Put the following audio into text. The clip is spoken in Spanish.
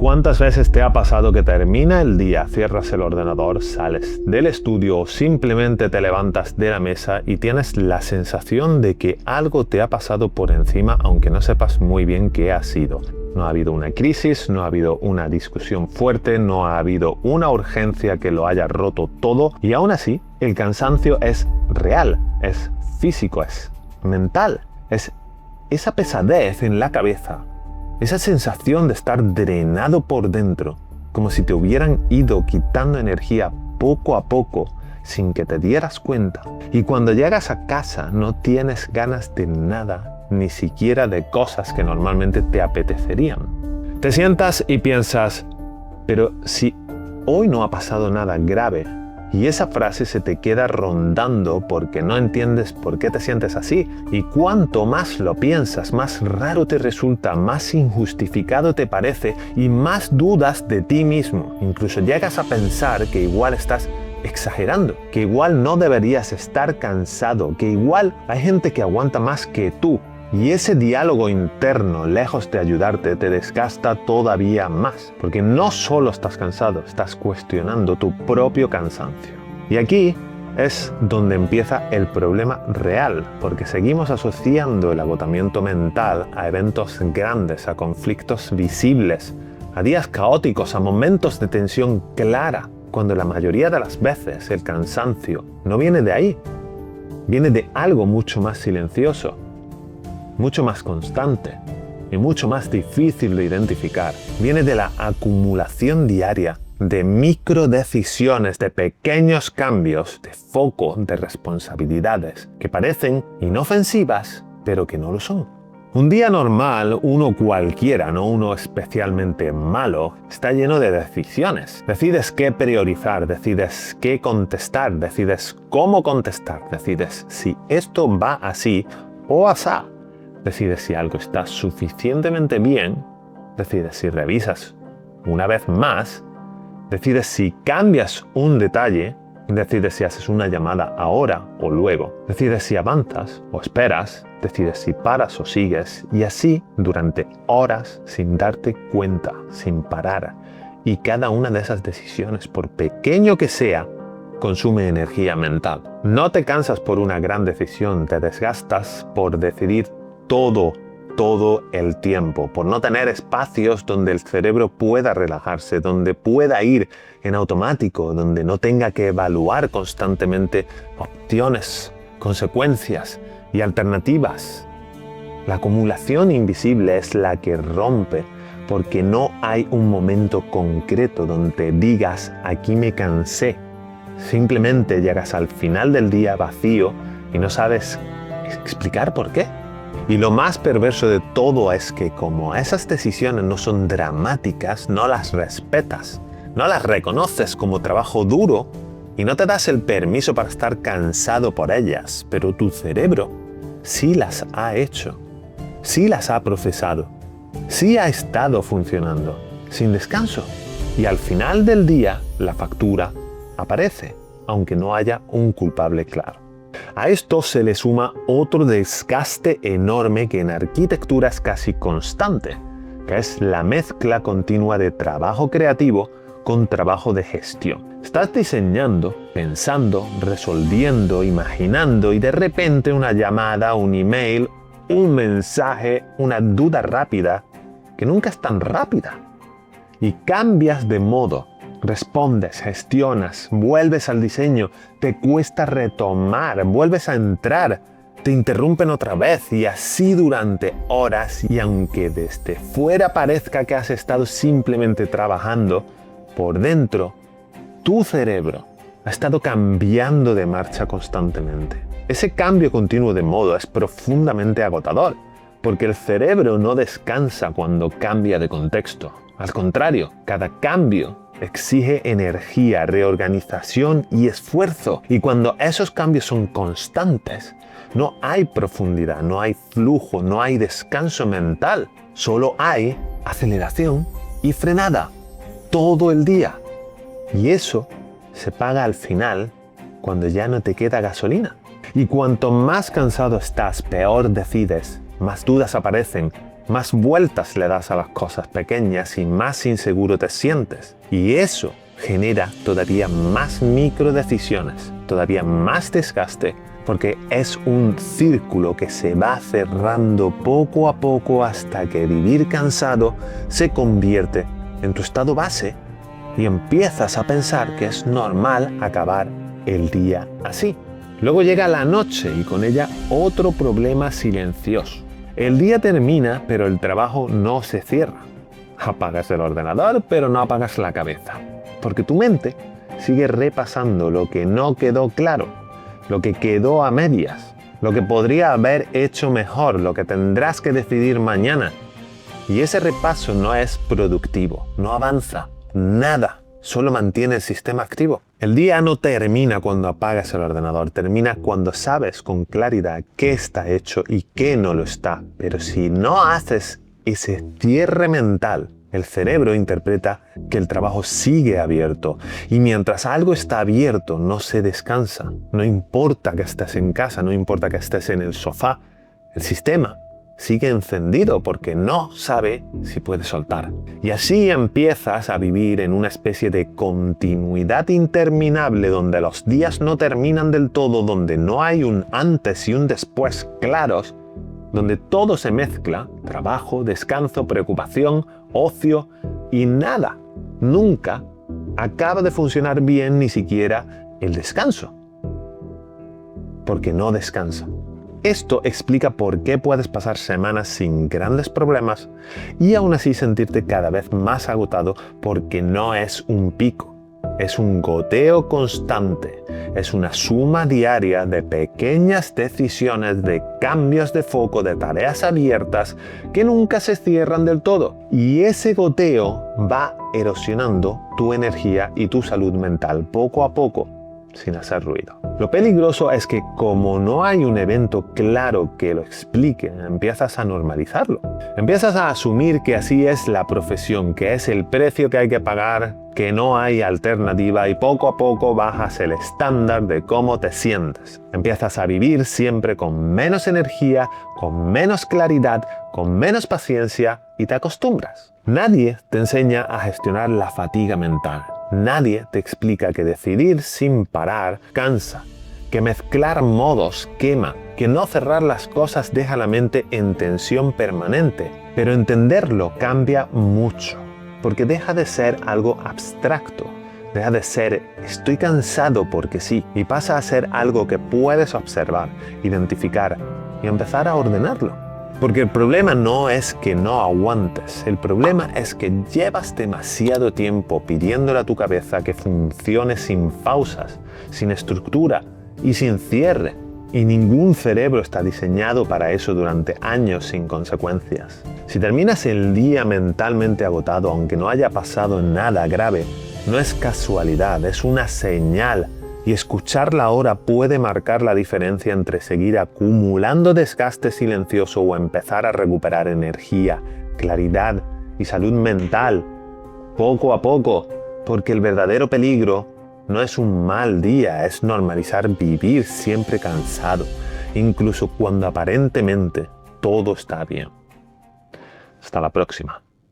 ¿Cuántas veces te ha pasado que termina el día, cierras el ordenador, sales del estudio o simplemente te levantas de la mesa y tienes la sensación de que algo te ha pasado por encima aunque no sepas muy bien qué ha sido? No ha habido una crisis, no ha habido una discusión fuerte, no ha habido una urgencia que lo haya roto todo y aún así el cansancio es real, es físico, es mental, es esa pesadez en la cabeza. Esa sensación de estar drenado por dentro, como si te hubieran ido quitando energía poco a poco sin que te dieras cuenta. Y cuando llegas a casa no tienes ganas de nada, ni siquiera de cosas que normalmente te apetecerían. Te sientas y piensas, pero si hoy no ha pasado nada grave, y esa frase se te queda rondando porque no entiendes por qué te sientes así. Y cuanto más lo piensas, más raro te resulta, más injustificado te parece y más dudas de ti mismo. Incluso llegas a pensar que igual estás exagerando, que igual no deberías estar cansado, que igual hay gente que aguanta más que tú. Y ese diálogo interno, lejos de ayudarte, te desgasta todavía más. Porque no solo estás cansado, estás cuestionando tu propio cansancio. Y aquí es donde empieza el problema real, porque seguimos asociando el agotamiento mental a eventos grandes, a conflictos visibles, a días caóticos, a momentos de tensión clara, cuando la mayoría de las veces el cansancio no viene de ahí, viene de algo mucho más silencioso, mucho más constante y mucho más difícil de identificar. Viene de la acumulación diaria de microdecisiones, de pequeños cambios de foco, de responsabilidades que parecen inofensivas, pero que no lo son. Un día normal, uno cualquiera, no uno especialmente malo, está lleno de decisiones. Decides qué priorizar, decides qué contestar, decides cómo contestar, decides si esto va así o asá. Decides si algo está suficientemente bien, decides si revisas una vez más, decides si cambias un detalle, decides si haces una llamada ahora o luego, decides si avanzas o esperas, decides si paras o sigues, y así durante horas sin darte cuenta, sin parar. Y cada una de esas decisiones, por pequeño que sea, consume energía mental. No te cansas por una gran decisión, te desgastas por decidir todo el tiempo, por no tener espacios donde el cerebro pueda relajarse, donde pueda ir en automático, donde no tenga que evaluar constantemente opciones, consecuencias y alternativas. La acumulación invisible es la que rompe, porque no hay un momento concreto donde digas, aquí me cansé. Simplemente llegas al final del día vacío y no sabes explicar por qué. Y lo más perverso de todo es que como esas decisiones no son dramáticas, no las respetas, no las reconoces como trabajo duro y no te das el permiso para estar cansado por ellas, pero tu cerebro sí las ha hecho, sí las ha procesado, sí ha estado funcionando, sin descanso. Y al final del día, la factura aparece, aunque no haya un culpable claro. A esto se le suma otro desgaste enorme que en arquitectura es casi constante, que es la mezcla continua de trabajo creativo con trabajo de gestión. Estás diseñando, pensando, resolviendo, imaginando y de repente una llamada, un email, un mensaje, una duda rápida, que nunca es tan rápida. Y cambias de modo. Respondes, gestionas, vuelves al diseño, te cuesta retomar, vuelves a entrar, te interrumpen otra vez y así durante horas, y aunque desde fuera parezca que has estado simplemente trabajando, por dentro, tu cerebro ha estado cambiando de marcha constantemente. Ese cambio continuo de modo es profundamente agotador, porque el cerebro no descansa cuando cambia de contexto. Al contrario, cada cambio exige energía, reorganización y esfuerzo. Y cuando esos cambios son constantes, no hay profundidad, no hay flujo, no hay descanso mental. Solo hay aceleración y frenada todo el día. Y eso se paga al final cuando ya no te queda gasolina. Y cuanto más cansado estás, peor decides, más dudas aparecen, más vueltas le das a las cosas pequeñas y más inseguro te sientes. Y eso genera todavía más microdecisiones, todavía más desgaste, porque es un círculo que se va cerrando poco a poco hasta que vivir cansado se convierte en tu estado base y empiezas a pensar que es normal acabar el día así. Luego llega la noche y con ella otro problema silencioso. El día termina, pero el trabajo no se cierra. Apagas el ordenador, pero no apagas la cabeza, porque tu mente sigue repasando lo que no quedó claro, lo que quedó a medias, lo que podría haber hecho mejor, lo que tendrás que decidir mañana. Y ese repaso no es productivo, no avanza, nada, solo mantiene el sistema activo. El día no termina cuando apagas el ordenador, termina cuando sabes con claridad qué está hecho y qué no lo está. Pero si no haces ese cierre mental, el cerebro interpreta que el trabajo sigue abierto y mientras algo está abierto no se descansa. No importa que estés en casa, no importa que estés en el sofá, el sistema sigue encendido porque no sabe si puede soltar. Y así empiezas a vivir en una especie de continuidad interminable donde los días no terminan del todo, donde no hay un antes y un después claros, donde todo se mezcla, trabajo, descanso, preocupación, ocio y nada, nunca acaba de funcionar bien ni siquiera el descanso, porque no descansa. Esto explica por qué puedes pasar semanas sin grandes problemas y aún así sentirte cada vez más agotado porque no es un pico, es un goteo constante, es una suma diaria de pequeñas decisiones, de cambios de foco, de tareas abiertas que nunca se cierran del todo. Y ese goteo va erosionando tu energía y tu salud mental poco a poco, sin hacer ruido. Lo peligroso es que como no hay un evento claro que lo explique, empiezas a normalizarlo. Empiezas a asumir que así es la profesión, que es el precio que hay que pagar, que no hay alternativa y poco a poco bajas el estándar de cómo te sientes. Empiezas a vivir siempre con menos energía, con menos claridad, con menos paciencia y te acostumbras. Nadie te enseña a gestionar la fatiga mental. Nadie te explica que decidir sin parar cansa, que mezclar modos quema, que no cerrar las cosas deja la mente en tensión permanente. Pero entenderlo cambia mucho, porque deja de ser algo abstracto, deja de ser estoy cansado porque sí, y pasa a ser algo que puedes observar, identificar y empezar a ordenarlo. Porque el problema no es que no aguantes, el problema es que llevas demasiado tiempo pidiéndole a tu cabeza que funcione sin pausas, sin estructura y sin cierre. Y ningún cerebro está diseñado para eso durante años sin consecuencias. Si terminas el día mentalmente agotado, aunque no haya pasado nada grave, no es casualidad, es una señal. Y escucharla ahora puede marcar la diferencia entre seguir acumulando desgaste silencioso o empezar a recuperar energía, claridad y salud mental, poco a poco, porque el verdadero peligro no es un mal día, es normalizar vivir siempre cansado, incluso cuando aparentemente todo está bien. Hasta la próxima.